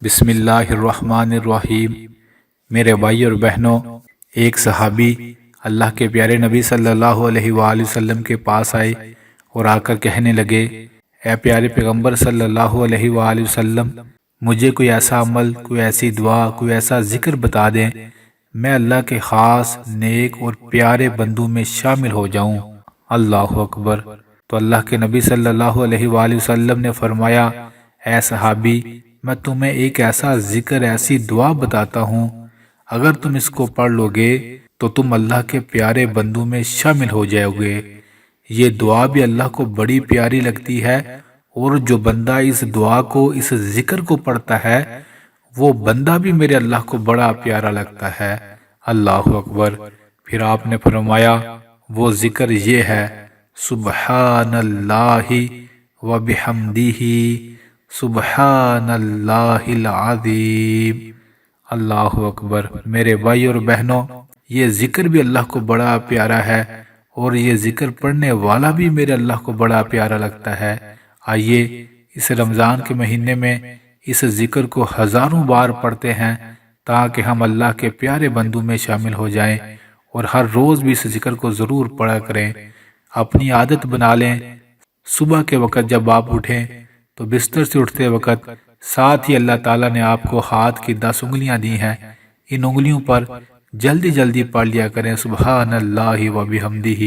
بسم اللہ الرحمن الرحیم۔ میرے بھائی اور بہنوں، ایک صحابی اللہ کے پیارے نبی صلی اللہ علیہ وآلہ وسلم کے پاس آئے اور آ کر کہنے لگے، اے پیارے پیغمبر صلی اللہ علیہ وآلہ وسلم، مجھے کوئی ایسا عمل، کوئی ایسی دعا، کوئی ایسا ذکر بتا دیں میں اللہ کے خاص نیک اور پیارے بندوں میں شامل ہو جاؤں۔ اللہ اکبر۔ تو اللہ کے نبی صلی اللہ علیہ وآلہ وسلم نے فرمایا، اے صحابی، میں تمہیں ایک ایسا ذکر، ایسی دعا بتاتا ہوں، اگر تم اس کو پڑھ لو گے تو تم اللہ کے پیارے بندوں میں شامل ہو جاؤ گے۔ یہ دعا بھی اللہ کو بڑی پیاری لگتی ہے، اور جو بندہ اس دعا کو، اس ذکر کو پڑھتا ہے، وہ بندہ بھی میرے اللہ کو بڑا پیارا لگتا ہے۔ اللہ اکبر۔ پھر آپ نے فرمایا، وہ ذکر یہ ہے، سبحان اللہ و بحمدہ، سبحان اللہ العظیم۔ اللہ اکبر۔ میرے بھائی اور بہنوں، یہ ذکر بھی اللہ کو بڑا پیارا ہے، اور یہ ذکر پڑھنے والا بھی میرے اللہ کو بڑا پیارا لگتا ہے۔ آئیے اس رمضان کے مہینے میں اس ذکر کو ہزاروں بار پڑھتے ہیں، تاکہ ہم اللہ کے پیارے بندوں میں شامل ہو جائیں، اور ہر روز بھی اس ذکر کو ضرور پڑھا کریں۔ اپنی عادت بنا لیں، صبح کے وقت جب آپ اٹھیں تو بستر سے اٹھتے وقت ساتھ ہی اللہ تعالیٰ نے آپ کو ہاتھ کی 10 انگلیاں دی ہیں، ان انگلیوں پر جلدی جلدی پڑھ لیا کریں، سبحان اللہ و بحمدہ،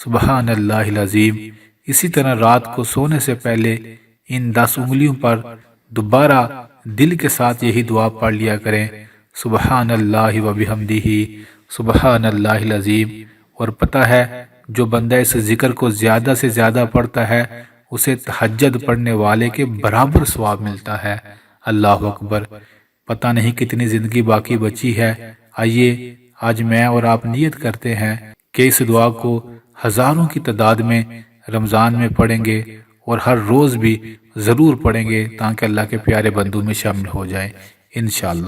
سبحان اللہ العظیم۔ اسی طرح رات کو سونے سے پہلے ان 10 انگلیوں پر دوبارہ دل کے ساتھ یہی دعا پڑھ لیا کریں، سبحان اللہ و بحمدہ، سبحان اللہ العظیم۔ اور پتہ ہے، جو بندہ اس ذکر کو زیادہ سے زیادہ پڑھتا ہے، اسے تہجد پڑھنے والے کے برابر ثواب ملتا ہے۔ اللہ اکبر۔ پتہ نہیں کتنی زندگی باقی بچی ہے۔ آئیے آج میں اور آپ نیت کرتے ہیں کہ اس دعا کو ہزاروں کی تعداد میں رمضان میں پڑھیں گے، اور ہر روز بھی ضرور پڑھیں گے، تاکہ اللہ کے پیارے بندوں میں شامل ہو جائیں انشاءاللہ۔